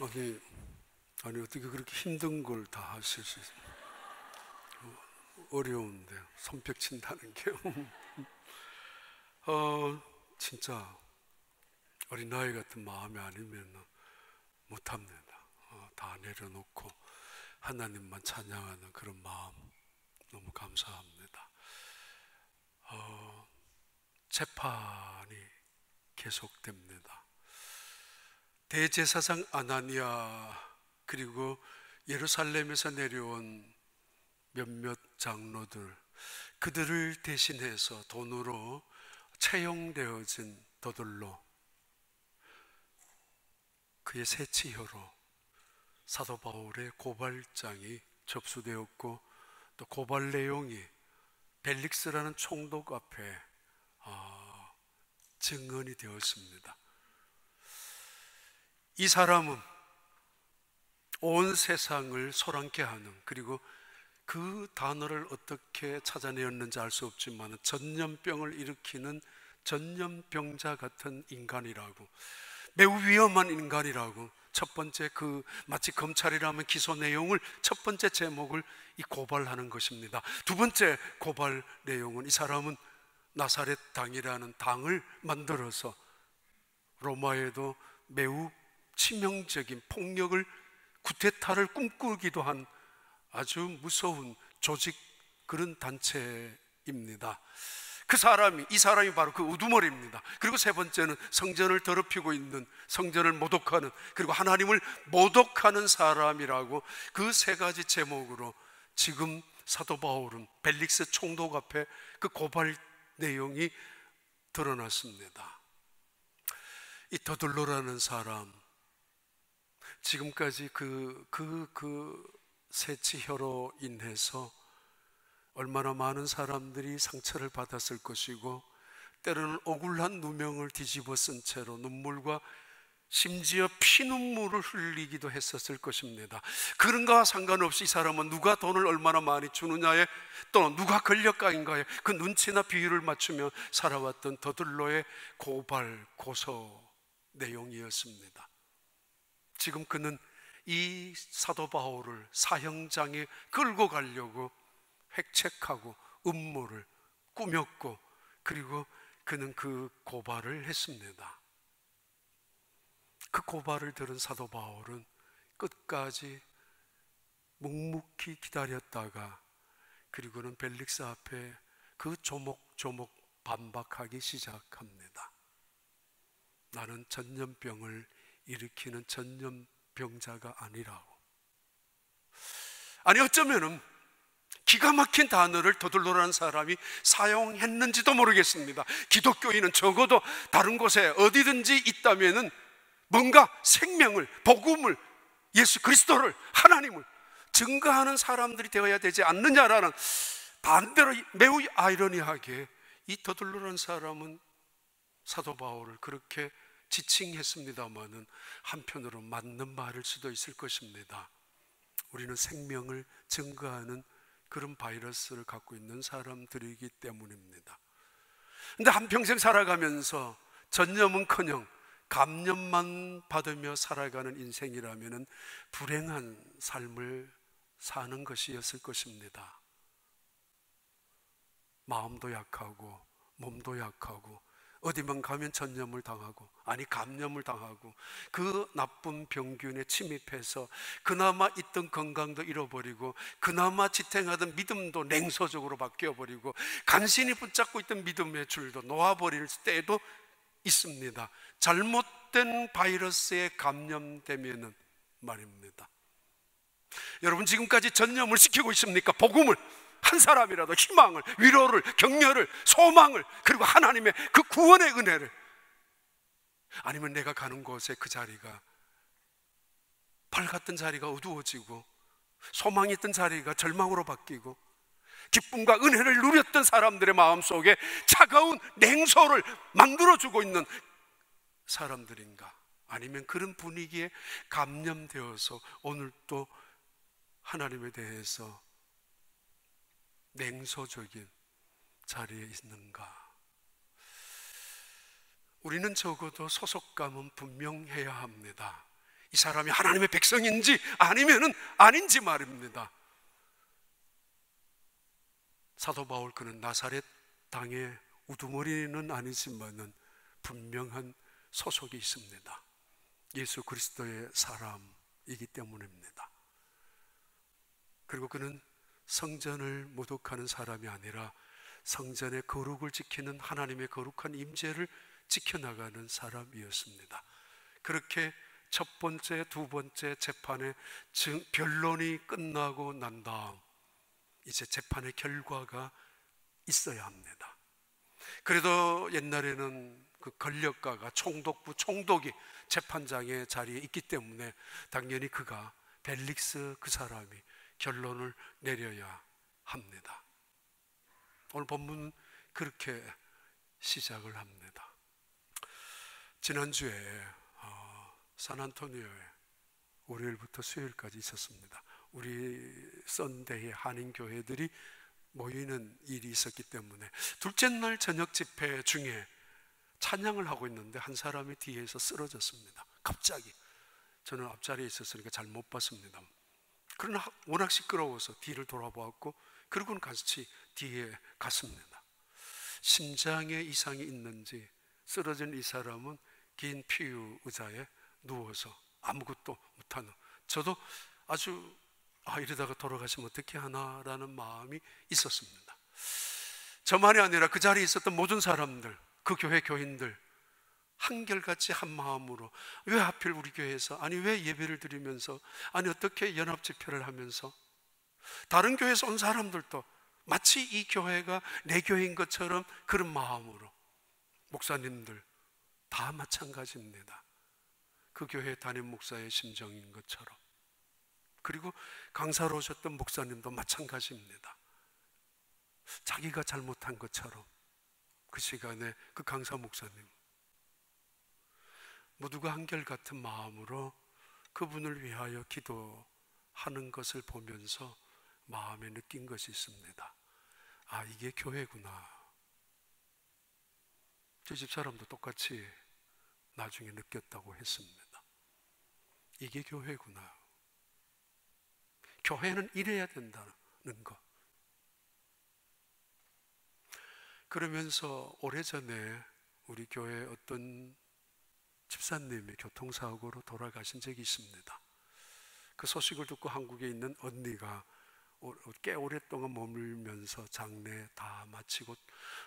아니 어떻게 그렇게 힘든 걸 다 하실 수 있어요? 어려운데 손뼉 친다는 게요. 진짜 어린아이 같은 마음이 아니면 못합니다. 다 내려놓고 하나님만 찬양하는 그런 마음 너무 감사합니다. 재판이 계속됩니다. 대제사장 아나니아 그리고 예루살렘에서 내려온 몇몇 장로들, 그들을 대신해서 돈으로 채용되어진 더들로, 그의 새치혀로 사도 바울의 고발장이 접수되었고, 또 고발 내용이 벨릭스라는 총독 앞에 증언이 되었습니다. 이 사람은 온 세상을 소란케 하는, 그리고 그 단어를 어떻게 찾아내었는지 알 수 없지만 전염병을 일으키는 전염병자 같은 인간이라고, 매우 위험한 인간이라고 첫 번째, 마치 검찰이라면 기소 내용을 첫 번째 제목을 이 고발하는 것입니다. 두 번째 고발 내용은 이 사람은 나사렛 당이라는 당을 만들어서 로마에도 매우 치명적인 폭력을, 쿠데타를 꿈꾸기도 한 아주 무서운 조직, 그런 단체입니다. 이 사람이 바로 그 우두머리입니다. 그리고 세 번째는 성전을 더럽히고 있는, 성전을 모독하는, 그리고 하나님을 모독하는 사람이라고, 그 세 가지 제목으로 지금 사도 바울은 벨릭스 총독 앞에 그 고발 내용이 드러났습니다. 이 더들로라는 사람, 지금까지 새치혀로 인해서 얼마나 많은 사람들이 상처를 받았을 것이고, 때로는 억울한 누명을 뒤집어 쓴 채로 눈물과 심지어 피눈물을 흘리기도 했었을 것입니다. 그런 거와 상관없이 이 사람은 누가 돈을 얼마나 많이 주느냐에, 또 누가 권력가인가에 그 눈치나 비율을 맞추며 살아왔던 더들로의 고발, 고소 내용이었습니다. 지금 그는 이 사도 바울을 사형장에 끌고 가려고 획책하고 음모를 꾸몄고, 그리고 그는 그 고발을 했습니다. 그 고발을 들은 사도 바울은 끝까지 묵묵히 기다렸다가, 그리고는 벨릭스 앞에 그 조목조목 반박하기 시작합니다. 나는 전염병을 일으키는 전염병자가 아니라고. 아니, 어쩌면은 기가 막힌 단어를 더들로라는 사람이 사용했는지도 모르겠습니다. 기독교인은 적어도 다른 곳에 어디든지 있다면은 뭔가 생명을, 복음을, 예수 그리스도를, 하나님을 증거하는 사람들이 되어야 되지 않느냐라는, 반대로 매우 아이러니하게 이 더들로라는 사람은 사도 바울을 그렇게 지칭했습니다마는 한편으로 맞는 말일 수도 있을 것입니다. 우리는 생명을 증거하는 그런 바이러스를 갖고 있는 사람들이기 때문입니다. 근데 한평생 살아가면서 전염은커녕 감염만 받으며 살아가는 인생이라면 불행한 삶을 사는 것이었을 것입니다. 마음도 약하고 몸도 약하고, 어디만 가면 전염을 당하고, 아니 감염을 당하고, 그 나쁜 병균에 침입해서 그나마 있던 건강도 잃어버리고, 그나마 지탱하던 믿음도 냉소적으로 바뀌어버리고, 간신히 붙잡고 있던 믿음의 줄도 놓아버릴 때도 있습니다. 잘못된 바이러스에 감염되면은 말입니다. 여러분, 지금까지 전염을 시키고 있습니까? 복음을, 한 사람이라도 희망을, 위로를, 격려를, 소망을, 그리고 하나님의 그 구원의 은혜를. 아니면 내가 가는 곳에 그 자리가, 밝았던 자리가 어두워지고, 소망이 있던 자리가 절망으로 바뀌고, 기쁨과 은혜를 누렸던 사람들의 마음속에 차가운 냉소를 만들어주고 있는 사람들인가? 아니면 그런 분위기에 감염되어서 오늘 또 하나님에 대해서 냉소적인 자리에 있는가? 우리는 적어도 소속감은 분명해야 합니다. 이 사람이 하나님의 백성인지 아니면은 아닌지 말입니다. 사도 바울 그는 나사렛 당의 우두머리는 아니지만은 분명한 소속이 있습니다. 예수 그리스도의 사람이기 때문입니다. 그리고 그는 성전을 모독하는 사람이 아니라 성전의 거룩을 지키는 하나님의 거룩한 임재를 지켜나가는 사람이었습니다. 그렇게 첫 번째, 두 번째 재판의 변론이 끝나고 난 다음 이제 재판의 결과가 있어야 합니다. 그래도 옛날에는 그 권력가가 총독부 총독이 재판장의 자리에 있기 때문에 당연히 그가 벨릭스 그 사람이 결론을 내려야 합니다. 오늘 본문은 그렇게 시작을 합니다. 지난주에 산안토니오에 월요일부터 수요일까지 있었습니다. 우리 썬데이 한인교회들이 모이는 일이 있었기 때문에 둘째 날 저녁 집회 중에 찬양을 하고 있는데 한 사람이 뒤에서 쓰러졌습니다. 갑자기. 저는 앞자리에 있었으니까 잘 못 봤습니다. 그러나 워낙 시끄러워서 뒤를 돌아보았고 그러고는 같이 뒤에 갔습니다. 심장에 이상이 있는지 쓰러진 이 사람은 긴 피유 의자에 누워서 아무것도 못하는, 저도 아주 이러다가 돌아가시면 어떻게 하나라는 마음이 있었습니다. 저만이 아니라 그 자리에 있었던 모든 사람들, 그 교회 교인들 한결같이 한 마음으로 왜 하필 우리 교회에서, 아니 왜 예배를 드리면서, 아니 어떻게 연합 집회를 하면서, 다른 교회에서 온 사람들도 마치 이 교회가 내 교회인 것처럼 그런 마음으로, 목사님들 다 마찬가지입니다. 그 교회 담임 목사의 심정인 것처럼, 그리고 강사로 오셨던 목사님도 마찬가지입니다. 자기가 잘못한 것처럼 그 시간에 그 강사 목사님 모두가 한결같은 마음으로 그분을 위하여 기도하는 것을 보면서 마음에 느낀 것이 있습니다. 아, 이게 교회구나. 저 집사람도 똑같이 나중에 느꼈다고 했습니다. 이게 교회구나. 교회는 이래야 된다는 것. 그러면서 오래전에 우리 교회 어떤 집사님이 교통사고로 돌아가신 적이 있습니다. 그 소식을 듣고 한국에 있는 언니가 꽤 오랫동안 머물면서 장례 다 마치고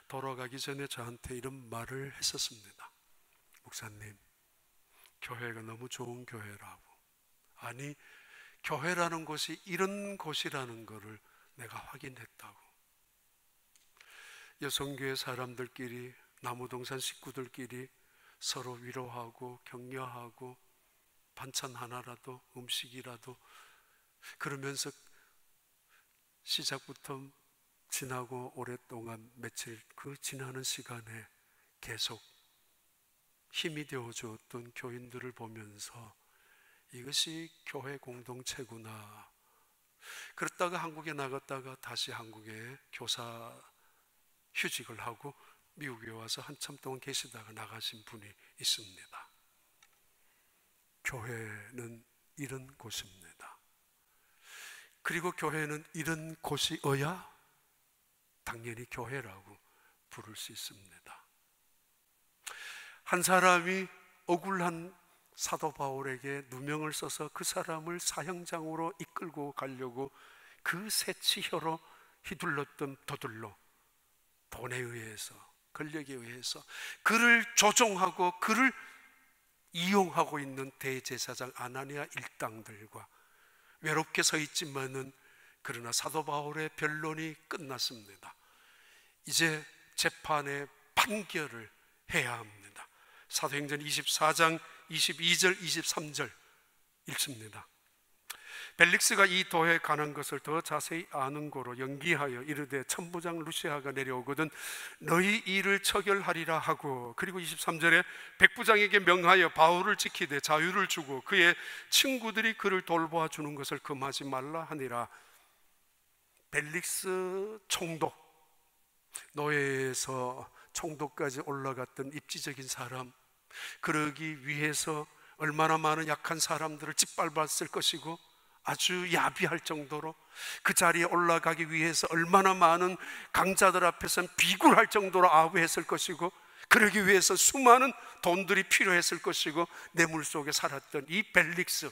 돌아가기 전에 저한테 이런 말을 했었습니다. 목사님, 교회가 너무 좋은 교회라고. 아니, 교회라는 곳이 이런 곳이라는 것을 내가 확인했다고. 여성교회 사람들끼리, 나무동산 식구들끼리 서로 위로하고 격려하고 반찬 하나라도, 음식이라도, 그러면서 시작부터 지나고 오랫동안 며칠 그 지나는 시간에 계속 힘이 되어주었던 교인들을 보면서 이것이 교회 공동체구나. 그랬다가 한국에 나갔다가 다시 한국에 교사 휴직을 하고 미국에 와서 한참 동안 계시다가 나가신 분이 있습니다. 교회는 이런 곳입니다. 그리고 교회는 이런 곳이어야 당연히 교회라고 부를 수 있습니다. 한 사람이 억울한 사도 바울에게 누명을 써서 그 사람을 사형장으로 이끌고 가려고 그 새치혀로 휘둘렀던 더들로 돈에 의해서, 권력에 의해서 그를 조종하고 그를 이용하고 있는 대제사장 아나니아 일당들과 외롭게 서 있지만은, 그러나 사도 바울의 변론이 끝났습니다. 이제 재판의 판결을 해야 합니다. 사도행전 24장 22절 23절 읽습니다. 벨릭스가 이 도에 관한 것을 더 자세히 아는 고로 연기하여 이르되 천부장 루시아가 내려오거든 너희 일을 처결하리라 하고, 그리고 23절에 백부장에게 명하여 바울을 지키되 자유를 주고 그의 친구들이 그를 돌보아 주는 것을 금하지 말라 하니라. 벨릭스 총독, 노예에서 총독까지 올라갔던 입지적인 사람, 그러기 위해서 얼마나 많은 약한 사람들을 짓밟았을 것이고 아주 야비할 정도로 그 자리에 올라가기 위해서 얼마나 많은 강자들 앞에서는 비굴할 정도로 아부했을 것이고, 그러기 위해서 수많은 돈들이 필요했을 것이고, 뇌물 속에 살았던 이 벨릭스,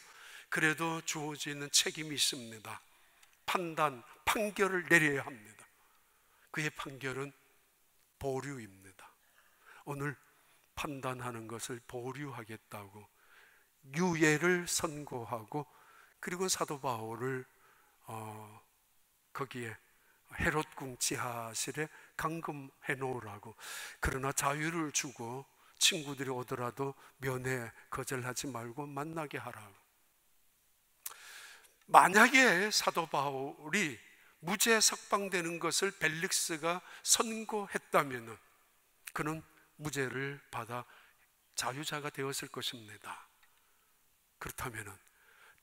그래도 주어지는 책임이 있습니다. 판결을 내려야 합니다. 그의 판결은 보류입니다. 오늘 판단하는 것을 보류하겠다고 유예를 선고하고, 그리고 사도 바울을 거기에 헤롯궁 지하실에 감금해 놓으라고, 그러나 자유를 주고 친구들이 오더라도 면회 거절하지 말고 만나게 하라고. 만약에 사도 바울이 무죄 석방되는 것을 벨릭스가 선고했다면 그는 무죄를 받아 자유자가 되었을 것입니다. 그렇다면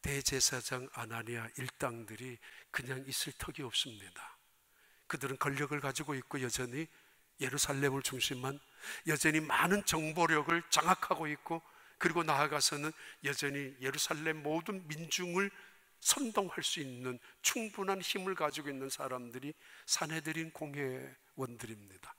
대제사장 아나니아 일당들이 그냥 있을 턱이 없습니다. 그들은 권력을 가지고 있고 여전히 예루살렘을 중심한 여전히 많은 정보력을 장악하고 있고, 그리고 나아가서는 여전히 예루살렘 모든 민중을 선동할 수 있는 충분한 힘을 가지고 있는 사람들이 사내들인 공회원들입니다.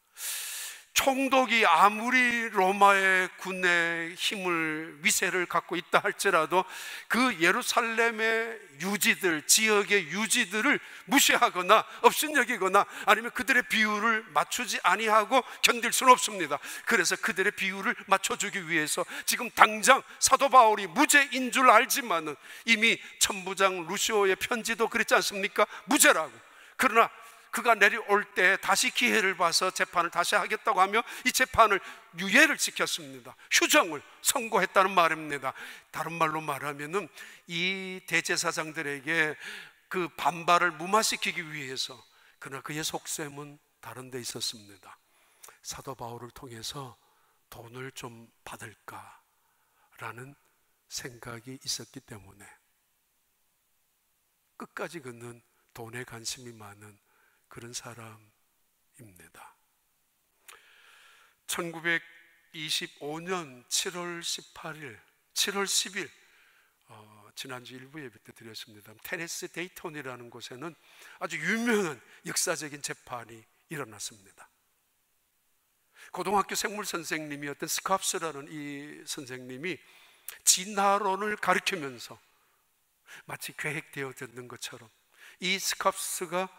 총독이 아무리 로마의 군의 힘을, 위세를 갖고 있다 할지라도 그 예루살렘의 유지들, 지역의 유지들을 무시하거나 업신여기거나 아니면 그들의 비율을 맞추지 아니하고 견딜 수는 없습니다. 그래서 그들의 비율을 맞춰주기 위해서 지금 당장 사도 바울이 무죄인 줄 알지만은 이미 천부장 루시오의 편지도 그랬지 않습니까? 무죄라고. 그러나 그가 내려올 때 다시 기회를 봐서 재판을 다시 하겠다고 하며 이 재판을 유예를 지켰습니다. 휴정을 선고했다는 말입니다. 다른 말로 말하면은 이 대제사장들에게 그 반발을 무마시키기 위해서, 그러나 그의 속셈은 다른 데 있었습니다. 사도 바울을 통해서 돈을 좀 받을까라는 생각이 있었기 때문에 끝까지 그는 돈에 관심이 많은 그런 사람입니다. 1925년 7월 18일, 7월 10일 지난주 일부 예배 때 드렸습니다. 테네시 데이톤이라는 곳에는 아주 유명한 역사적인 재판이 일어났습니다. 고등학교 생물 선생님이었던 스캅스라는 이 선생님이 진화론을 가르치면서 마치 계획되어 있는 것처럼 이 스캅스가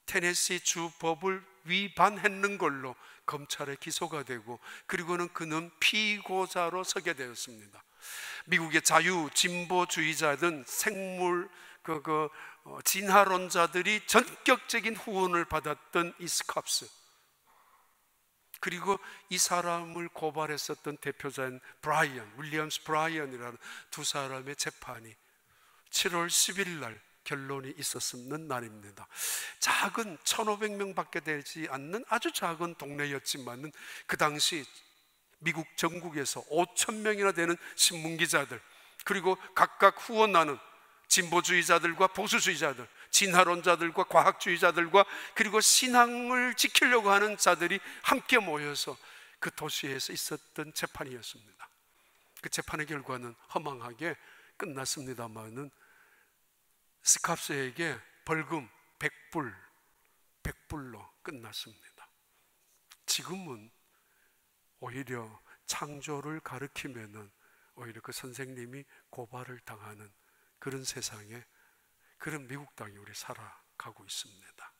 테네시 주법을 위반했는 걸로 검찰에 기소가 되고, 그리고는 그는 피고자로 서게 되었습니다. 미국의 자유 진보주의자든 생물 진화론자들이 전격적인 후원을 받았던 이 스캅스, 그리고 이 사람을 고발했었던 대표자인 윌리엄스 브라이언이라는 두 사람의 재판이 7월 10일 날 결론이 있었는 날입니다. 작은 1,500명밖에 되지 않는 아주 작은 동네였지만 그 당시 미국 전국에서 5,000명이나 되는 신문기자들, 그리고 각각 후원하는 진보주의자들과 보수주의자들, 진화론자들과 과학주의자들과 그리고 신앙을 지키려고 하는 자들이 함께 모여서 그 도시에서 있었던 재판이었습니다. 그 재판의 결과는 허망하게 끝났습니다만은 스캅스에게 벌금 100불로 끝났습니다. 지금은 오히려 창조를 가르치면은 오히려 그 선생님이 고발을 당하는 그런 세상에, 그런 미국 땅에 우리 살아가고 있습니다.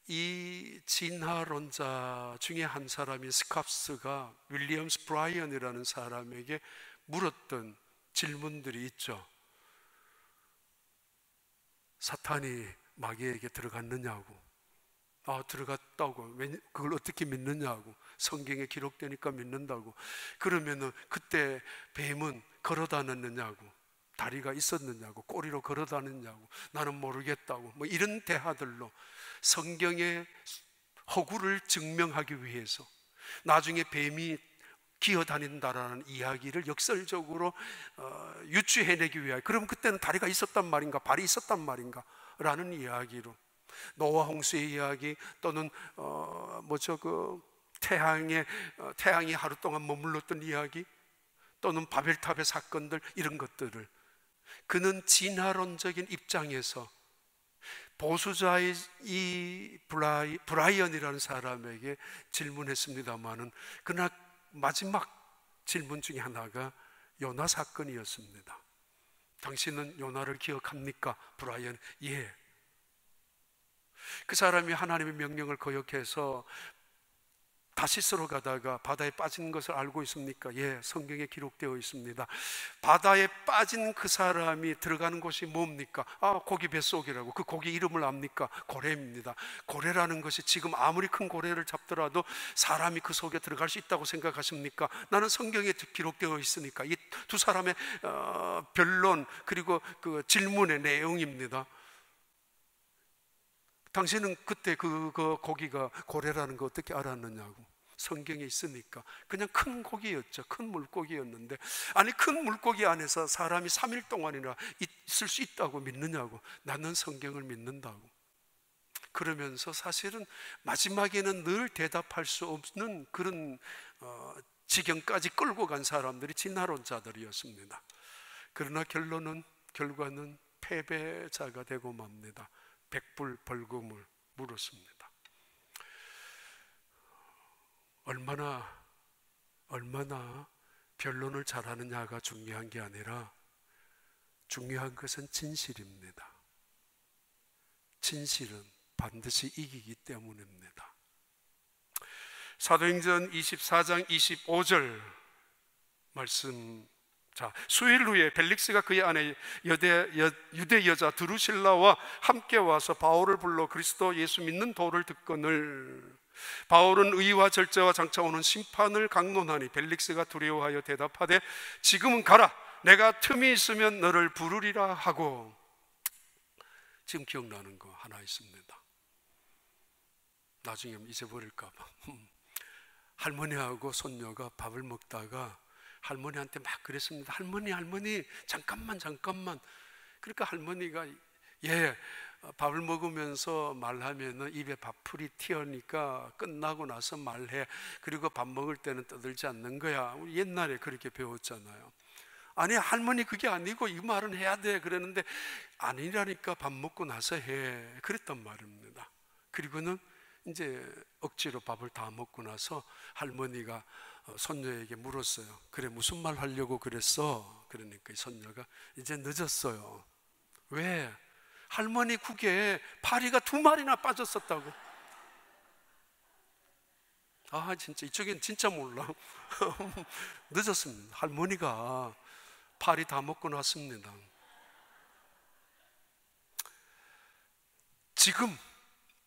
이 진화론자 중에 한 사람인 스캅스가 윌리엄스 브라이언이라는 사람에게 물었던 질문들이 있죠. 사탄이 마귀에게 들어갔느냐고. 들어갔다고. 그걸 어떻게 믿느냐고. 성경에 기록되니까 믿는다고. 그러면은 그때 뱀은 걸어 다녔느냐고, 다리가 있었느냐고, 꼬리로 걸어 다녔냐고, 나는 모르겠다고, 뭐 이런 대화들로 성경의 허구를 증명하기 위해서, 나중에 뱀이 기어다닌다라는 이야기를 역설적으로 유추해내기 위하여, 그럼 그때는 다리가 있었단 말인가, 발이 있었단 말인가 라는 이야기로, 노아 홍수의 이야기 또는 태양이 하루 동안 머물렀던 이야기, 또는 바벨탑의 사건들, 이런 것들을 그는 진화론적인 입장에서 보수자의 이 브라이언이라는 사람에게 질문했습니다마는, 그러나 마지막 질문 중에 하나가 요나 사건이었습니다. 당신은 요나를 기억합니까? 브라이언, 예. 그 사람이 하나님의 명령을 거역해서 다시스로 가다가 바다에 빠진 것을 알고 있습니까? 예, 성경에 기록되어 있습니다. 바다에 빠진 그 사람이 들어가는 곳이 뭡니까? 고기 뱃속이라고. 그 고기 이름을 압니까? 고래입니다. 고래라는 것이 지금 아무리 큰 고래를 잡더라도 사람이 그 속에 들어갈 수 있다고 생각하십니까? 나는 성경에 기록되어 있으니까. 이 두 사람의 변론, 그리고 그 질문의 내용입니다. 당신은 그때 그 고기가 고래라는 거 어떻게 알았느냐고. 성경에 있으니까. 그냥 큰 고기였죠. 큰 물고기였는데, 아니 큰 물고기 안에서 사람이 3일 동안이나 있을 수 있다고 믿느냐고. 나는 성경을 믿는다고. 그러면서 사실은 마지막에는 늘 대답할 수 없는 그런 지경까지 끌고 간 사람들이 진화론자들이었습니다. 그러나 결과는 패배자가 되고 맙니다. 백불 벌금을 물었습니다. 얼마나 변론을 잘하느냐가 중요한 게 아니라 중요한 것은 진실입니다. 진실은 반드시 이기기 때문입니다. 사도행전 24장 25절 말씀, 수일 후에 벨릭스가 그의 아내 유대 여자 드루실라와 함께 와서 바울을 불러 그리스도 예수 믿는 도를 듣거늘, 바울은 의와 절제와 장차 오는 심판을 강론하니 벨릭스가 두려워하여 대답하되 지금은 가라, 내가 틈이 있으면 너를 부르리라 하고. 지금 기억나는 거 하나 있습니다. 나중에 잊어버릴까 봐. 할머니하고 손녀가 밥을 먹다가 할머니한테 막 그랬습니다. 할머니 잠깐만. 그러니까 할머니가 밥을 먹으면서 말하면 입에 밥풀이 튀어니까 끝나고 나서 말해. 그리고 밥 먹을 때는 떠들지 않는 거야. 우리 옛날에 그렇게 배웠잖아요. 아니 할머니 그게 아니고 이 말은 해야 돼 그랬는데, 아니라니까 밥 먹고 나서 해 그랬단 말입니다. 그리고는 이제 억지로 밥을 다 먹고 나서 할머니가 손녀에게 물었어요. 그래, 무슨 말 하려고 그랬어? 그러니까 손녀가 이제 늦었어요. 왜? 할머니 국에 파리가 2마리나 빠졌었다고. 진짜 이쪽엔 진짜 몰라. 늦었습니다. 할머니가 파리 다 먹고 났습니다. 지금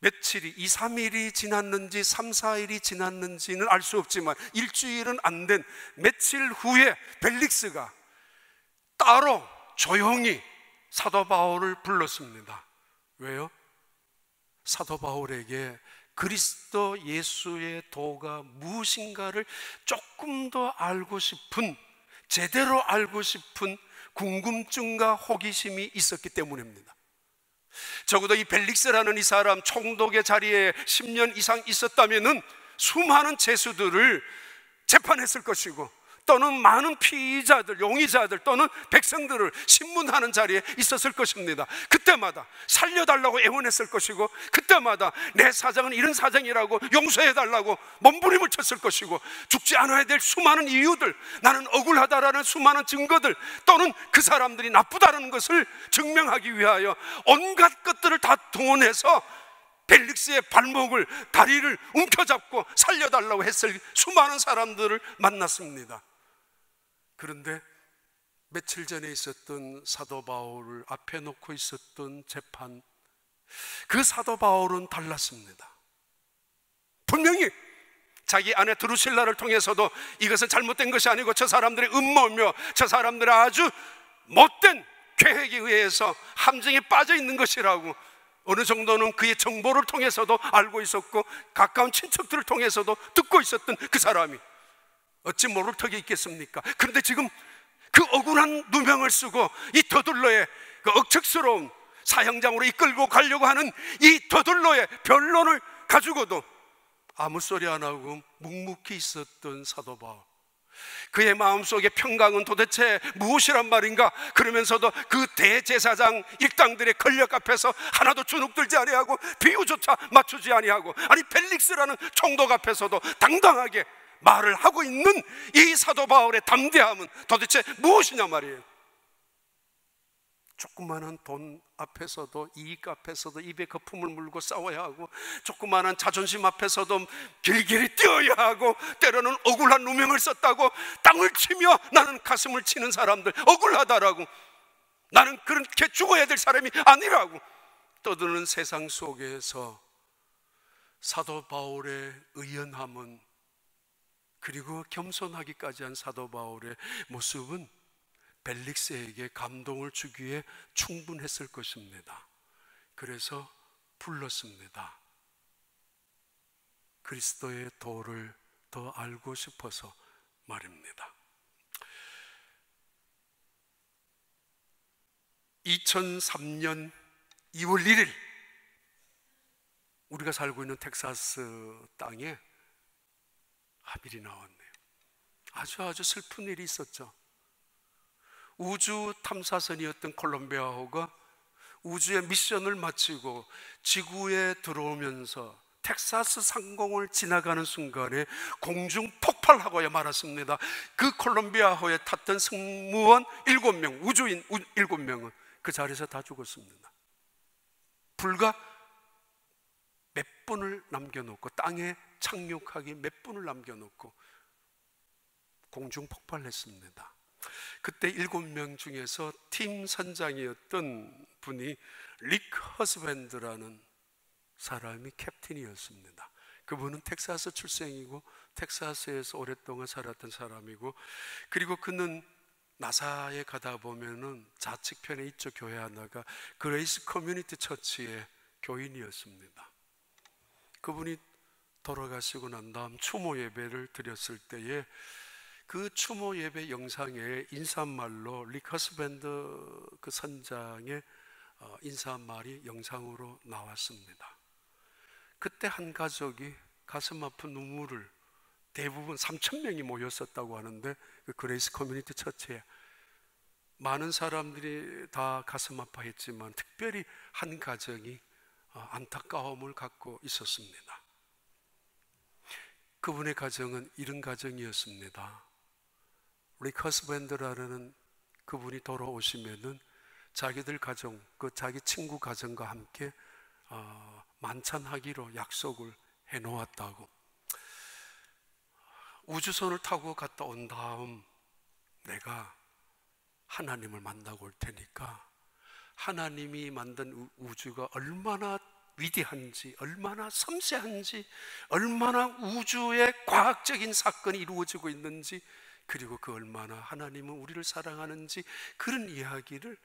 며칠이 2, 3일이 지났는지 3, 4일이 지났는지는 알 수 없지만 일주일은 안 된 며칠 후에 벨릭스가 따로 조용히 사도 바울을 불렀습니다. 왜요? 사도 바울에게 그리스도 예수의 도가 무엇인가를 조금 더 알고 싶은, 제대로 알고 싶은 궁금증과 호기심이 있었기 때문입니다. 적어도 이 벨릭스라는 이 사람 총독의 자리에 10년 이상 있었다면은 수많은 죄수들을 재판했을 것이고, 또는 많은 피의자들, 용의자들 또는 백성들을 신문하는 자리에 있었을 것입니다. 그때마다 살려달라고 애원했을 것이고, 그때마다 내 사정은 이런 사정이라고 용서해달라고 몸부림을 쳤을 것이고, 죽지 않아야 될 수많은 이유들, 나는 억울하다라는 수많은 증거들, 또는 그 사람들이 나쁘다는 것을 증명하기 위하여 온갖 것들을 다 동원해서 벨릭스의 발목을, 다리를 움켜잡고 살려달라고 했을 수많은 사람들을 만났습니다. 그런데 며칠 전에 있었던 사도 바울을 앞에 놓고 있었던 재판, 그 사도 바울은 달랐습니다. 분명히 자기 아내 드루실라를 통해서도 이것은 잘못된 것이 아니고 저 사람들의 음모며 저 사람들의 아주 못된 계획에 의해서 함정에 빠져 있는 것이라고 어느 정도는 그의 정보를 통해서도 알고 있었고, 가까운 친척들을 통해서도 듣고 있었던 그 사람이 어찌 모를 턱이 있겠습니까? 그런데 지금 그 억울한 누명을 쓰고 이 더둘러의 그 억측스러운 사형장으로 이끌고 가려고 하는 이 더둘러의 변론을 가지고도 아무 소리 안 하고 묵묵히 있었던 사도 바울, 그의 마음속의 평강은 도대체 무엇이란 말인가? 그러면서도 그 대제사장 일당들의 권력 앞에서 하나도 주눅들지 아니하고 비유조차 맞추지 아니하고, 아니 벨릭스라는 총독 앞에서도 당당하게 말을 하고 있는 이 사도 바울의 담대함은 도대체 무엇이냐 말이에요. 조그마한 돈 앞에서도, 이익 앞에서도 입에 거품을 물고 싸워야 하고, 조그마한 자존심 앞에서도 길길이 뛰어야 하고, 때로는 억울한 누명을 썼다고 땅을 치며 나는 가슴을 치는 사람들 억울하다라고, 나는 그렇게 죽어야 될 사람이 아니라고 떠드는 세상 속에서 사도 바울의 의연함은, 그리고 겸손하기까지 한 사도 바울의 모습은 벨릭스에게 감동을 주기에 충분했을 것입니다. 그래서 불렀습니다. 그리스도의 도를 더 알고 싶어서 말입니다. 2003년 2월 1일 우리가 살고 있는 텍사스 땅에 하필이 나왔네요. 아주 슬픈 일이 있었죠. 우주 탐사선이었던 콜롬비아호가 우주의 미션을 마치고 지구에 들어오면서 텍사스 상공을 지나가는 순간에 공중 폭발하고야 말았습니다. 그 콜롬비아호에 탔던 승무원 7명, 우주인 7명은 그 자리에서 다 죽었습니다. 불과 몇 분을 남겨놓고, 땅에 착륙하기 몇 분을 남겨놓고 공중 폭발했습니다. 그때 7명 중에서 팀 선장이었던 분이 릭 허스밴드라는 사람이 캡틴이었습니다. 그분은 텍사스 출생이고 텍사스에서 오랫동안 살았던 사람이고, 그리고 그는 나사에 가다 보면은 좌측편에 이쪽 교회 하나가 그레이스 커뮤니티 처치의 교인이었습니다. 그분이 돌아가시고 난 다음 추모 예배를 드렸을 때에 그 추모 예배 영상에 인사말로 릭 허스밴드 그 선장의 인사말이 영상으로 나왔습니다. 그때 한 가족이 가슴 아픈 눈물을, 대부분 3,000명이 모였었다고 하는데 그 그레이스 커뮤니티 처치에 많은 사람들이 다 가슴 아파했지만 특별히 한 가정이 안타까움을 갖고 있었습니다. 그분의 가정은 이런 가정이었습니다. 릭 허스밴드라는 그분이 돌아오시면은 자기들 가정, 그 자기 친구 가정과 함께 만찬하기로 약속을 해놓았다고. 우주선을 타고 갔다 온 다음 내가 하나님을 만나고 올 테니까 하나님이 만든 우주가 얼마나 위대한지, 얼마나 섬세한지, 얼마나 우주의 과학적인 사건이 이루어지고 있는지, 그리고 그 얼마나 하나님은 우리를 사랑하는지, 그런 이야기를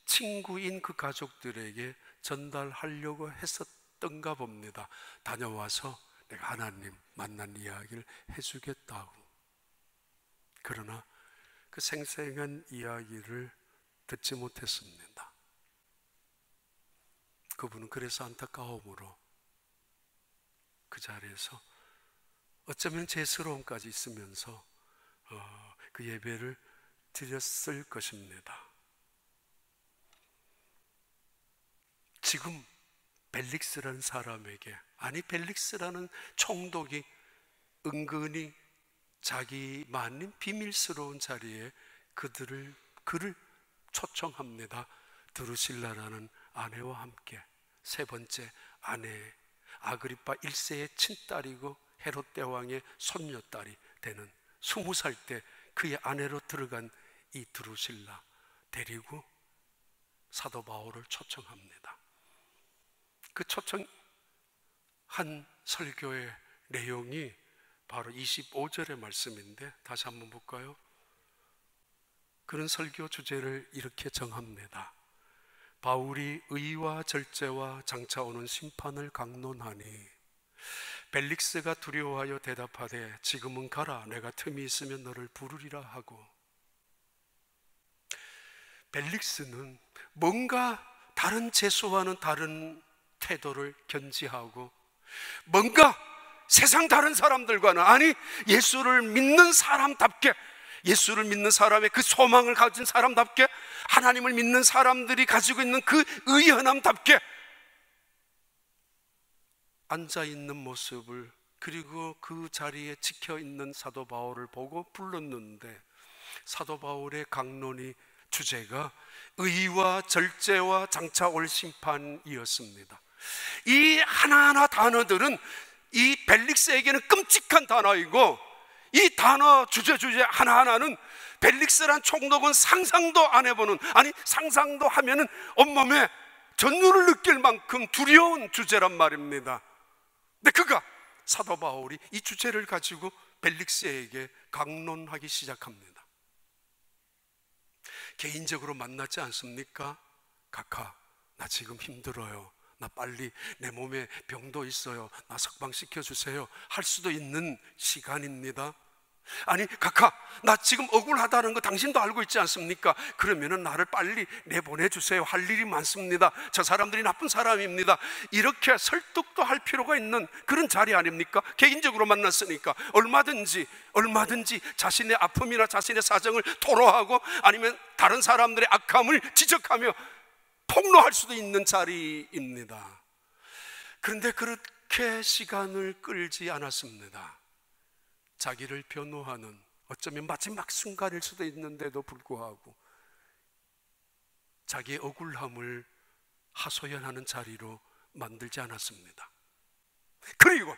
친구인 그 가족들에게 전달하려고 했었던가 봅니다. 다녀와서 내가 하나님 만난 이야기를 해주겠다고. 그러나 그 생생한 이야기를 듣지 못했습니다. 그분은 그래서 안타까움으로 그 자리에서 어쩌면 죄스러움까지 있으면서 그 예배를 드렸을 것입니다. 지금 벨릭스라는 사람에게, 아니 벨릭스라는 총독이 은근히 자기만인 비밀스러운 자리에 그를 초청합니다. 드루실라라는 아내와 함께, 세 번째 아내 아그리파 1세의 친딸이고 헤롯 대왕의 손녀딸이 되는 20살 때 그의 아내로 들어간 이 드루실라 데리고 사도 바울을 초청합니다. 그 초청한 설교의 내용이 바로 25절의 말씀인데 다시 한번 볼까요? 그런 설교 주제를 이렇게 정합니다. 바울이 의와 절제와 장차 오는 심판을 강론하니 벨릭스가 두려워하여 대답하되 지금은 가라, 내가 틈이 있으면 너를 부르리라 하고. 벨릭스는 뭔가 다른 제수와는 다른 태도를 견지하고 뭔가 세상 다른 사람들과는, 아니, 예수를 믿는 사람답게, 예수를 믿는 사람의 그 소망을 가진 사람답게, 하나님을 믿는 사람들이 가지고 있는 그 의연함답게 앉아있는 모습을, 그리고 그 자리에 지켜있는 사도 바울을 보고 불렀는데, 사도 바울의 강론이 주제가 의와 절제와 장차 올 심판이었습니다. 이 하나하나 단어들은 이 벨릭스에게는 끔찍한 단어이고, 이 단어 주제 하나하나는 벨릭스란 총독은 상상도 안 해보는, 아니 상상도 하면은 온몸에 전율을 느낄 만큼 두려운 주제란 말입니다. 근데 그가, 사도 바울이 이 주제를 가지고 벨릭스에게 강론하기 시작합니다. 개인적으로 만났지 않습니까? 카카, 나 지금 힘들어요. 나 빨리, 내 몸에 병도 있어요. 나 석방시켜 주세요. 할 수도 있는 시간입니다. 아니, 카카, 나 지금 억울하다는 거 당신도 알고 있지 않습니까? 그러면은 나를 빨리 내보내주세요. 할 일이 많습니다. 저 사람들이 나쁜 사람입니다. 이렇게 설득도 할 필요가 있는 그런 자리 아닙니까? 개인적으로 만났으니까 얼마든지 자신의 아픔이나 자신의 사정을 토로하고, 아니면 다른 사람들의 악함을 지적하며 폭로할 수도 있는 자리입니다. 그런데 그렇게 시간을 끌지 않았습니다. 자기를 변호하는, 어쩌면 마지막 순간일 수도 있는데도 불구하고 자기의 억울함을 하소연하는 자리로 만들지 않았습니다. 그리고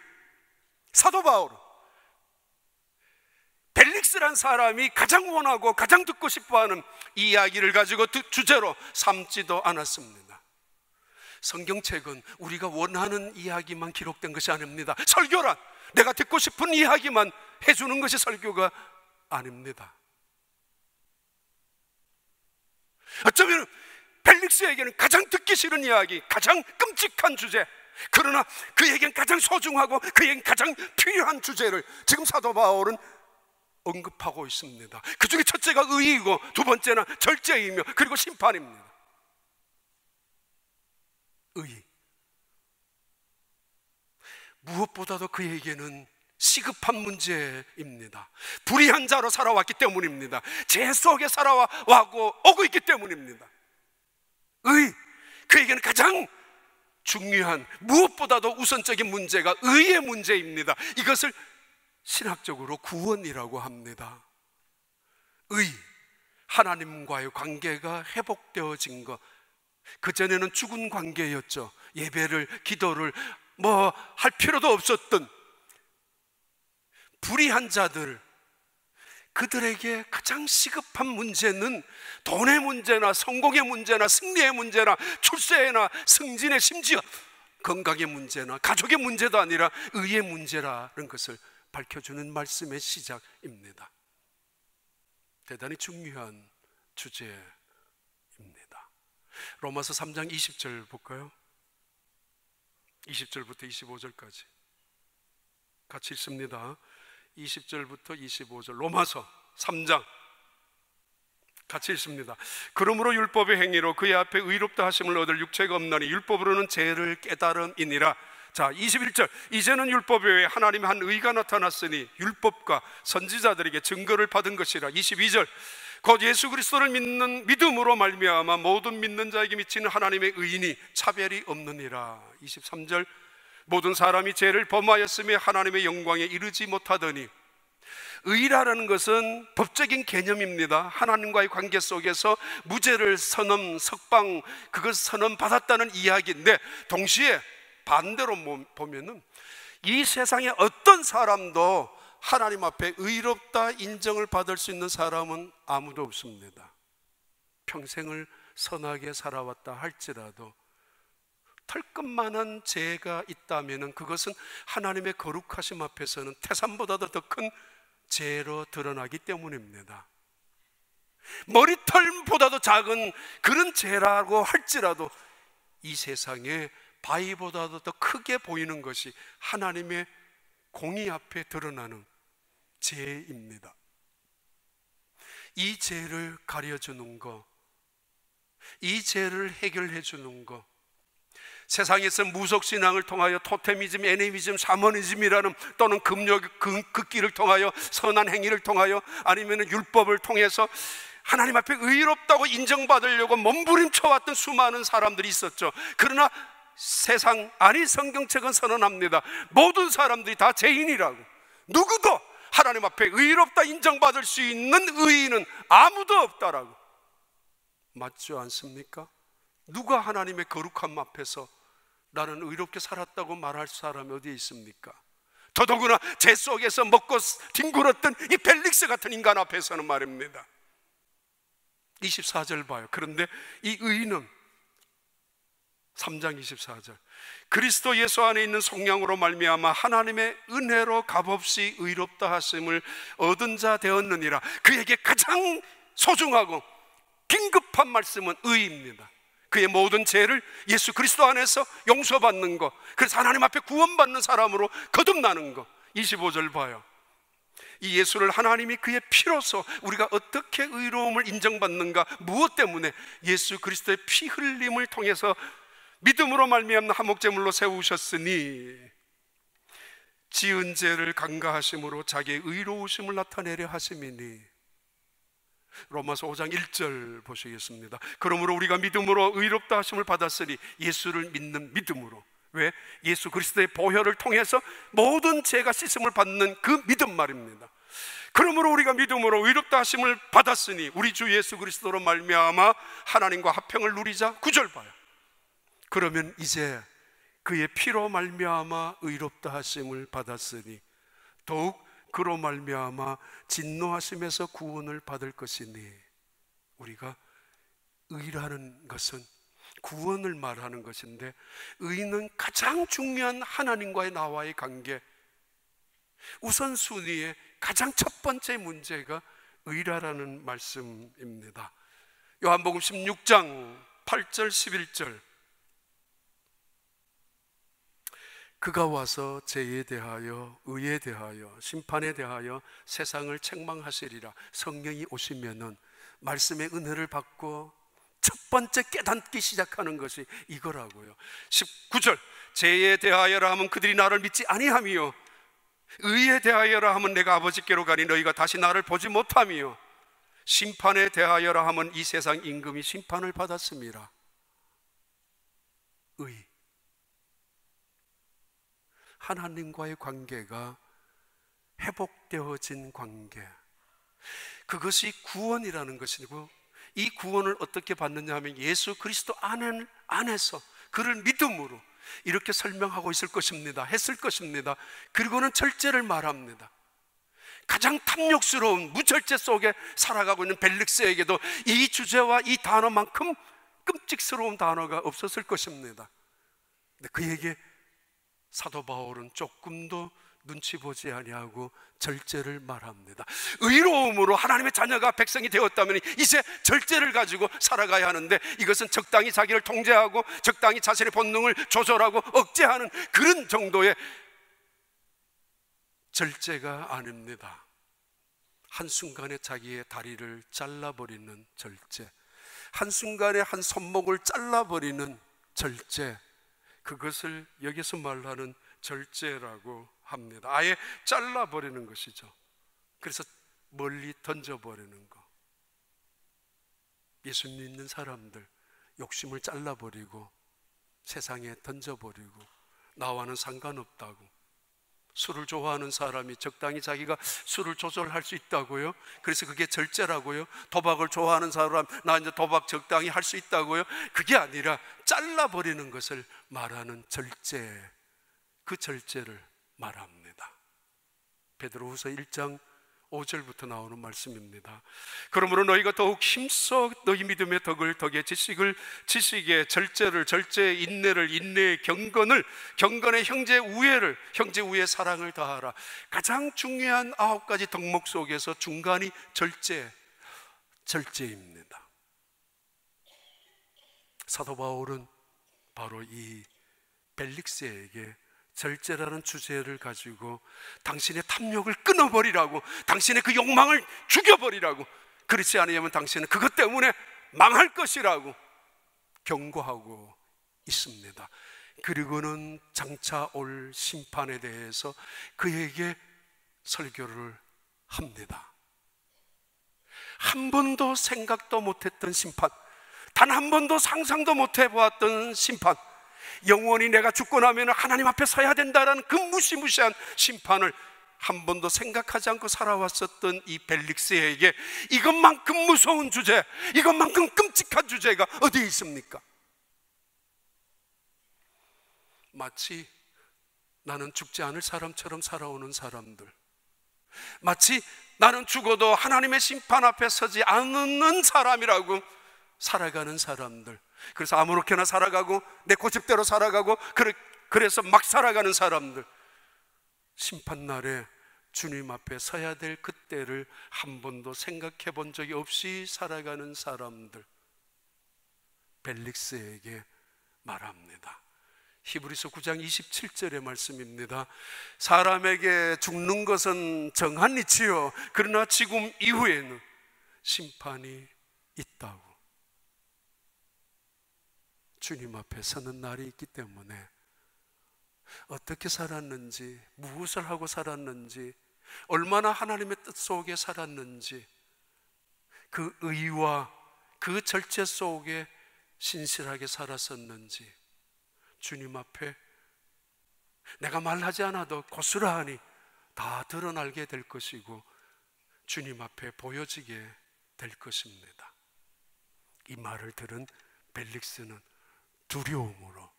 사도 바울은 벨릭스란 사람이 가장 원하고 가장 듣고 싶어하는 이야기를 가지고 주제로 삼지도 않았습니다. 성경책은 우리가 원하는 이야기만 기록된 것이 아닙니다. 설교란 내가 듣고 싶은 이야기만 해주는 것이 설교가 아닙니다. 어쩌면 벨릭스에게는 가장 듣기 싫은 이야기, 가장 끔찍한 주제, 그러나 그에겐 가장 소중하고 그에겐 가장 필요한 주제를 지금 사도 바울은 언급하고 있습니다. 그 중에 첫째가 의이고, 두 번째는 절제이며, 그리고 심판입니다. 의, 무엇보다도 그에게는 시급한 문제입니다. 불의한 자로 살아왔기 때문입니다. 죄 속에 살아와고 오고 있기 때문입니다. 의, 그에게는 가장 중요한, 무엇보다도 우선적인 문제가 의의 문제입니다. 이것을 신학적으로 구원이라고 합니다. 의, 하나님과의 관계가 회복되어진 것. 그전에는 죽은 관계였죠. 예배를, 기도를 할 필요도 없었던 불의한 자들, 그들에게 가장 시급한 문제는 돈의 문제나 성공의 문제나 승리의 문제나 출세나 승진의, 심지어 건강의 문제나 가족의 문제도 아니라 의의 문제라는 것을 밝혀주는 말씀의 시작입니다. 대단히 중요한 주제입니다. 로마서 3장 20절 볼까요? 20절부터 25절까지 같이 읽습니다. 20절부터 25절, 로마서 3장 같이 읽습니다. 그러므로 율법의 행위로 그의 앞에 의롭다 하심을 얻을 육체가 없나니 율법으로는 죄를 깨달음이니라. 자, 21절, 이제는 율법 외에 하나님의 한 의가 나타났으니 율법과 선지자들에게 증거를 받은 것이라. 22절, 곧 예수 그리스도를 믿는 믿음으로 말미암아 모든 믿는 자에게 미치는 하나님의 의인이 차별이 없느니라. 23절, 모든 사람이 죄를 범하였으며 하나님의 영광에 이르지 못하더니. 의라는 것은 법적인 개념입니다. 하나님과의 관계 속에서 무죄를 석방, 그것 선언받았다는 이야기인데, 동시에 반대로 보면은 이 세상에 어떤 사람도 하나님 앞에 의롭다 인정을 받을 수 있는 사람은 아무도 없습니다. 평생을 선하게 살아왔다 할지라도 털끝만한 죄가 있다면 그것은 하나님의 거룩하심 앞에서는 태산보다도 더 큰 죄로 드러나기 때문입니다. 머리털보다도 작은 그런 죄라고 할지라도 이 세상에 바위보다도 더 크게 보이는 것이 하나님의 공의 앞에 드러나는 죄입니다. 이 죄를 가려주는 것, 이 죄를 해결해 주는 것, 세상에서 무속신앙을 통하여 토테미즘, 애니미즘, 샤머니즘이라는 또는 그 길을 통하여 선한 행위를 통하여 아니면 율법을 통해서 하나님 앞에 의롭다고 인정받으려고 몸부림쳐왔던 수많은 사람들이 있었죠. 그러나 성경책은 선언합니다. 모든 사람들이 다 죄인이라고. 누구도 하나님 앞에 의롭다 인정받을 수 있는 의인은 아무도 없다라고. 맞지 않습니까? 누가 하나님의 거룩함 앞에서 나는 의롭게 살았다고 말할 사람이 어디에 있습니까? 더더구나 죄 속에서 먹고 뒹굴었던 이 벨릭스 같은 인간 앞에서는 말입니다. 24절 봐요. 그런데 이 의인은 3장 24절 그리스도 예수 안에 있는 속량으로 말미암아 하나님의 은혜로 값없이 의롭다 하심을 얻은 자 되었느니라. 그에게 가장 소중하고 긴급한 말씀은 의입니다. 그의 모든 죄를 예수 그리스도 안에서 용서받는 것, 그래서 하나님 앞에 구원받는 사람으로 거듭나는 것. 25절 봐요. 이 예수를 하나님이 그의 피로서 우리가 어떻게 의로움을 인정받는가, 무엇 때문에? 예수 그리스도의 피 흘림을 통해서 믿음으로 말미암는 화목제물로 세우셨으니 지은 죄를 간가하심으로 자기의 의로우심을 나타내려 하심이니. 로마서 5장 1절 보시겠습니다. 그러므로 우리가 믿음으로 의롭다 하심을 받았으니, 예수를 믿는 믿음으로. 왜? 예수 그리스도의 보혈을 통해서 모든 죄가 씻음을 받는 그 믿음 말입니다. 그러므로 우리가 믿음으로 의롭다 하심을 받았으니 우리 주 예수 그리스도로 말미암아 하나님과 화평을 누리자. 9절 봐요. 그러면 이제 그의 피로 말미암아 의롭다 하심을 받았으니 더욱 그로 말미암아 진노하심에서 구원을 받을 것이니. 우리가 의라는 것은 구원을 말하는 것인데, 의는 가장 중요한 하나님과의 나와의 관계, 우선순위의 가장 첫 번째 문제가 의라라는 말씀입니다. 요한복음 16장 8절 11절 그가 와서 죄에 대하여, 의에 대하여, 심판에 대하여 세상을 책망하시리라. 성령이 오시면은 말씀의 은혜를 받고 첫 번째 깨닫기 시작하는 것이 이거라고요. 19절 죄에 대하여라 하면 그들이 나를 믿지 아니하며, 의에 대하여라 하면 내가 아버지께로 가니 너희가 다시 나를 보지 못하며, 심판에 대하여라 하면 이 세상 임금이 심판을 받았습니다. 의, 하나님과의 관계가 회복되어진 관계, 그것이 구원이라는 것이고, 이 구원을 어떻게 받느냐 하면 예수 그리스도 안에서 그를 믿음으로 이렇게 설명하고 있을 것입니다. 했을 것입니다. 그리고는 절제를 말합니다. 가장 탐욕스러운 무절제 속에 살아가고 있는 벨릭스에게도 이 주제와 이 단어만큼 끔찍스러운 단어가 없었을 것입니다. 근데 그에게 사도 바울은 조금도 눈치 보지 아니하고 절제를 말합니다. 의로움으로 하나님의 자녀가 백성이 되었다면 이제 절제를 가지고 살아가야 하는데, 이것은 적당히 자기를 통제하고 적당히 자신의 본능을 조절하고 억제하는 그런 정도의 절제가 아닙니다. 한순간에 자기의 다리를 잘라버리는 절제, 한순간에 한 손목을 잘라버리는 절제, 그것을 여기서 말하는 절제라고 합니다. 아예 잘라버리는 것이죠. 그래서 멀리 던져버리는 거. 예수 믿는 사람들 욕심을 잘라버리고 세상에 던져버리고 나와는 상관없다고. 술을 좋아하는 사람이 적당히 자기가 술을 조절할 수 있다고요? 그래서 그게 절제라고요? 도박을 좋아하는 사람, 나 이제 도박 적당히 할 수 있다고요? 그게 아니라 잘라버리는 것을 말하는 절제, 그 절제를 말합니다. 베드로후서 1장 5절부터 나오는 말씀입니다. 그러므로 너희가 더욱 힘써 너희 믿음의 덕에 지식에 절제를, 절제에 인내를, 인내에 경건을, 경건에 형제 우애의 사랑을 다하라. 가장 중요한 9가지 덕목 속에서 중간이 절제입니다. 사도 바울은 바로 이 벨릭스에게 절제라는 주제를 가지고 당신의 탐욕을 끊어버리라고, 당신의 그 욕망을 죽여버리라고, 그렇지 않으면 당신은 그것 때문에 망할 것이라고 경고하고 있습니다. 그리고는 장차 올 심판에 대해서 그에게 설교를 합니다. 한 번도 생각도 못했던 심판, 단 한 번도 상상도 못 해보았던 심판, 영원히 내가 죽고 나면 하나님 앞에 서야 된다라는 그 무시무시한 심판을 한 번도 생각하지 않고 살아왔었던 이 벨릭스에게 이것만큼 무서운 주제, 이것만큼 끔찍한 주제가 어디에 있습니까? 마치 나는 죽지 않을 사람처럼 살아오는 사람들, 마치 나는 죽어도 하나님의 심판 앞에 서지 않는 사람이라고 살아가는 사람들, 그래서 아무렇게나 살아가고 내 고집대로 살아가고 그래서 막 살아가는 사람들, 심판날에 주님 앞에 서야 될 그때를 한 번도 생각해 본 적이 없이 살아가는 사람들, 벨릭스에게 말합니다. 히브리서 9장 27절의 말씀입니다. 사람에게 죽는 것은 정한 이치요 그러나 지금 이후에는 심판이 있다고. 주님 앞에 서는 날이 있기 때문에 어떻게 살았는지, 무엇을 하고 살았는지, 얼마나 하나님의 뜻 속에 살았는지, 그 의와 그 절제 속에 신실하게 살았었는지 주님 앞에 내가 말하지 않아도 고스란히 다 드러나게 될 것이고 주님 앞에 보여지게 될 것입니다. 이 말을 들은 벨릭스는 두려움으로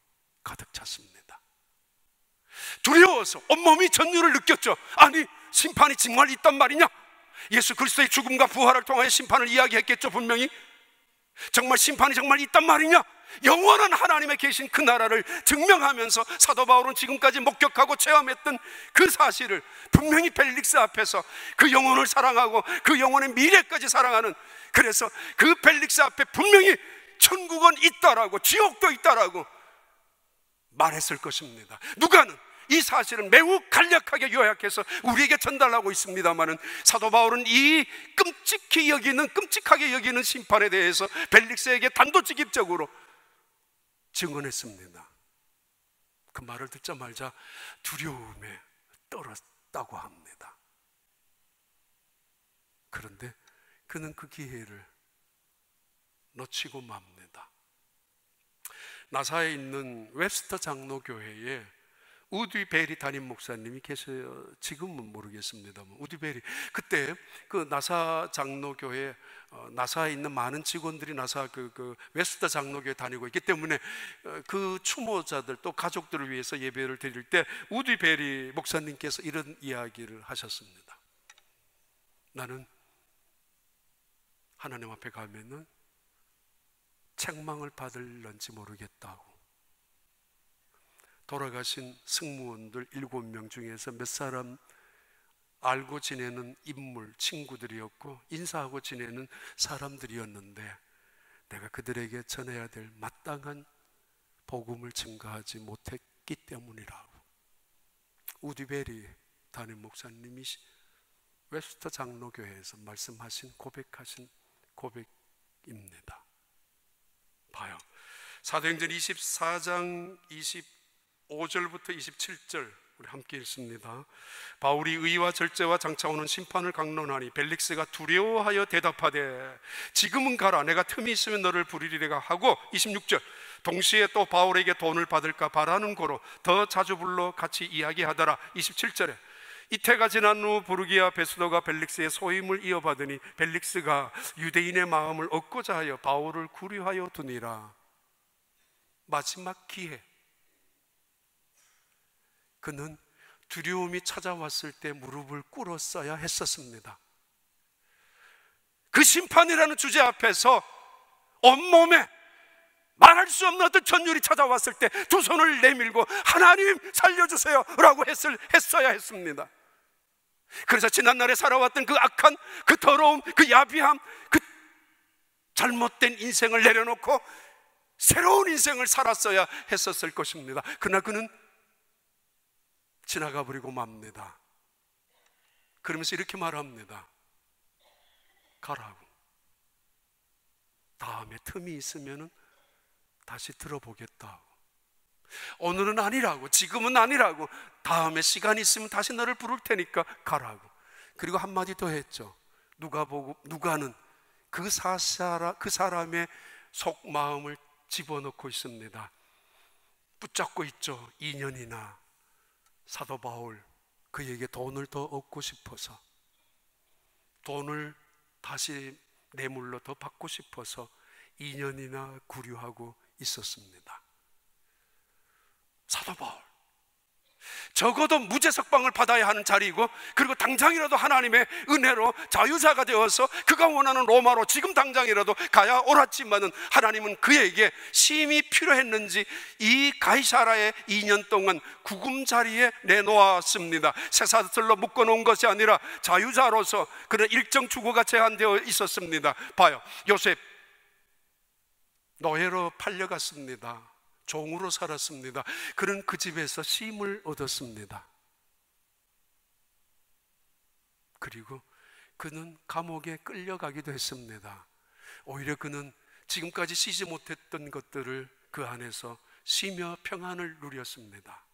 가득 찼습니다. 두려워서 온몸이 전율을 느꼈죠. 아니, 심판이 정말 있단 말이냐? 예수 그리스도의 죽음과 부활을 통하여 심판을 이야기했겠죠. 분명히 정말 심판이 정말 있단 말이냐? 영원한 하나님의 계신 그 나라를 증명하면서 사도 바울은 지금까지 목격하고 체험했던 그 사실을 분명히 벨릭스 앞에서 그 영혼을 사랑하고 그 영혼의 미래까지 사랑하는, 그래서 그 벨릭스 앞에 분명히 천국은 있다라고, 지옥도 있다라고 말했을 것입니다. 누가는 이 사실은 매우 간략하게 요약해서 우리에게 전달하고 있습니다마는 사도 바울은 이 끔찍하게 여기는 심판에 대해서 벨릭스에게 단도직입적으로 증언했습니다. 그 말을 듣자마자 두려움에 떨었다고 합니다. 그런데 그는 그 기회를 놓치고 맙니다. 나사에 있는 웹스터 장로교회에 우디 베리 담임 목사님이 계세요. 지금은 모르겠습니다만 우디 베리, 그때 그 나사 장로교회, 나사에 있는 많은 직원들이 나사 그 웨스터 장로교회 다니고 있기 때문에 그 추모자들 또 가족들을 위해서 예배를 드릴 때 우디 베리 목사님께서 이런 이야기를 하셨습니다. 나는 하나님 앞에 가면은 책망을 받을런지 모르겠다고. 돌아가신 승무원들 7명 중에서 몇 사람 알고 지내는 인물, 친구들이었고 인사하고 지내는 사람들이었는데 내가 그들에게 전해야 될 마땅한 복음을 증거하지 못했기 때문이라고. 우디베리 담임 목사님이 웹스터 장로교회에서 말씀하신, 고백하신 고백입니다. 봐요. 사도행전 24장 25절부터 27절 우리 함께 읽습니다. 바울이 의와 절제와 장차 오는 심판을 강론하니 벨릭스가 두려워하여 대답하되 지금은 가라, 내가 틈이 있으면 너를 부르리라 하고, 26절 동시에 또 바울에게 돈을 받을까 바라는 고로 더 자주 불러 같이 이야기하더라. 27절에 이태가 지난 후 부르기아 베스도가 벨릭스의 소임을 이어받으니 벨릭스가 유대인의 마음을 얻고자 하여 바울을 구류하여 두니라. 마지막 기회, 그는 두려움이 찾아왔을 때 무릎을 꿇었어야 했었습니다. 그 심판이라는 주제 앞에서 온몸에 말할 수 없는 어떤 전율이 찾아왔을 때 두 손을 내밀고 하나님 살려주세요 라고 했어야 했습니다. 그래서 지난날에 살아왔던 그 악한, 그 더러움, 그 야비함, 그 잘못된 인생을 내려놓고 새로운 인생을 살았어야 했었을 것입니다. 그러나 그는 지나가 버리고 맙니다. 그러면서 이렇게 말합니다. 가라고. 다음에 틈이 있으면 다시 들어보겠다고. 오늘은 아니라고, 지금은 아니라고, 다음에 시간이 있으면 다시 너를 부를 테니까 가라고. 그리고 한마디 더 했죠. 누가는 그 사람의 속마음을 집어넣고 있습니다. 붙잡고 있죠. 2년이나. 사도 바울, 그에게 돈을 더 얻고 싶어서, 돈을 다시 뇌물로 더 받고 싶어서 2년이나 구류하고 있었습니다. 사도 바울, 적어도 무죄 석방을 받아야 하는 자리이고, 그리고 당장이라도 하나님의 은혜로 자유자가 되어서 그가 원하는 로마로 지금 당장이라도 가야 옳았지만은, 하나님은 그에게 심히 필요했는지 이 가이사라에 2년 동안 구금자리에 내놓았습니다. 쇠사슬로 묶어놓은 것이 아니라 자유자로서 그런 일정 주거가 제한되어 있었습니다. 봐요, 요셉 노예로 팔려갔습니다. 종으로 살았습니다. 그는 그 집에서 쉼을 얻었습니다. 그리고 그는 감옥에 끌려가기도 했습니다. 오히려 그는 지금까지 쉬지 못했던 것들을 그 안에서 쉬며 평안을 누렸습니다.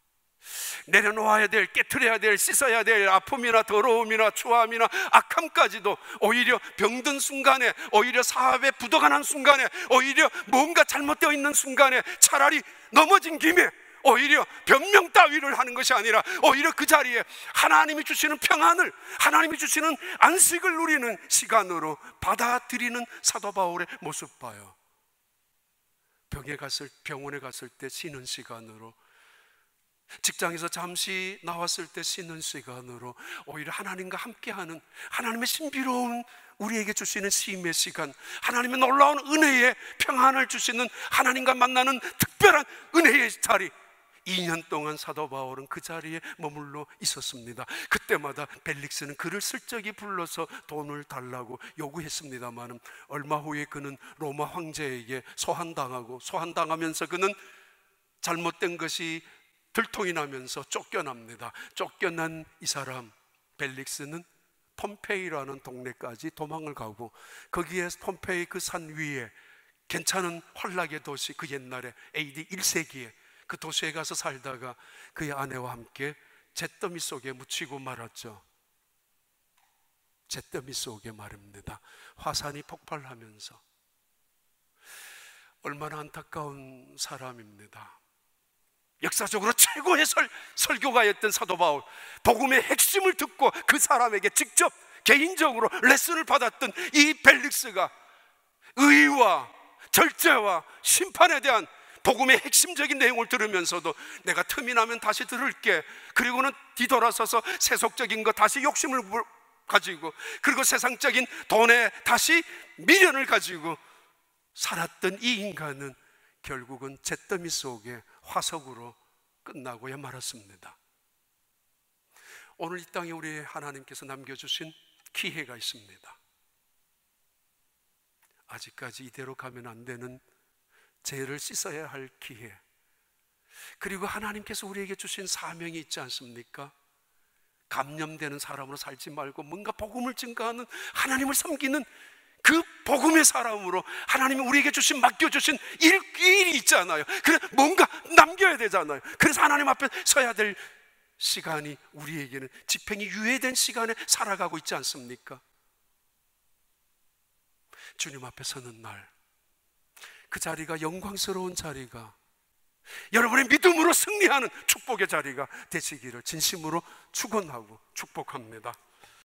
내려놓아야 될, 깨트려야 될, 씻어야 될 아픔이나 더러움이나 추함이나 악함까지도 오히려 병든 순간에, 오히려 사업에 부도가 난 순간에, 오히려 뭔가 잘못되어 있는 순간에 차라리 넘어진 김에 오히려 변명 따위를 하는 것이 아니라 오히려 그 자리에 하나님이 주시는 평안을, 하나님이 주시는 안식을 누리는 시간으로 받아들이는 사도 바울의 모습 봐요. 병원에 갔을 때 쉬는 시간으로, 직장에서 잠시 나왔을 때 쉬는 시간으로, 오히려 하나님과 함께하는, 하나님의 신비로운 우리에게 주시는 쉼의 시간, 하나님의 놀라운 은혜의 평안을 주시는, 하나님과 만나는 특별한 은혜의 자리, 2년 동안 사도 바울은 그 자리에 머물러 있었습니다. 그때마다 벨릭스는 그를 슬쩍이 불러서 돈을 달라고 요구했습니다만, 얼마 후에 그는 로마 황제에게 소환당하면서 그는 잘못된 것이 들통이 나면서 쫓겨납니다. 쫓겨난 이 사람 벨릭스는 폼페이라는 동네까지 도망을 가고, 거기에 폼페이 그 산 위에 괜찮은 환락의 도시, 그 옛날에 AD 1세기에 그 도시에 가서 살다가 그의 아내와 함께 잿더미 속에 묻히고 말았죠. 잿더미 속에 말입니다. 화산이 폭발하면서. 얼마나 안타까운 사람입니다. 역사적으로 최고의 설교가였던 사도 바울, 복음의 핵심을 듣고 그 사람에게 직접 개인적으로 레슨을 받았던 이 벨릭스가 의와 절제와 심판에 대한 복음의 핵심적인 내용을 들으면서도 내가 틈이 나면 다시 들을게, 그리고는 뒤돌아서서 세속적인 거 다시 욕심을 가지고, 그리고 세상적인 돈에 다시 미련을 가지고 살았던 이 인간은 결국은 잿더미 속에 화석으로 끝나고야 말았습니다. 오늘 이 땅에 우리 하나님께서 남겨주신 기회가 있습니다. 아직까지 이대로 가면 안 되는 죄를 씻어야 할 기회, 그리고 하나님께서 우리에게 주신 사명이 있지 않습니까? 감염되는 사람으로 살지 말고 뭔가 복음을 증거하는, 하나님을 섬기는 그 복음의 사람으로 하나님이 우리에게 맡겨주신 일이 있잖아요. 그래 뭔가 남겨야 되잖아요. 그래서 하나님 앞에 서야 될 시간이 우리에게는 집행이 유예된 시간에 살아가고 있지 않습니까? 주님 앞에 서는 날, 그 자리가 영광스러운 자리가, 여러분의 믿음으로 승리하는 축복의 자리가 되시기를 진심으로 축원하고 축복합니다.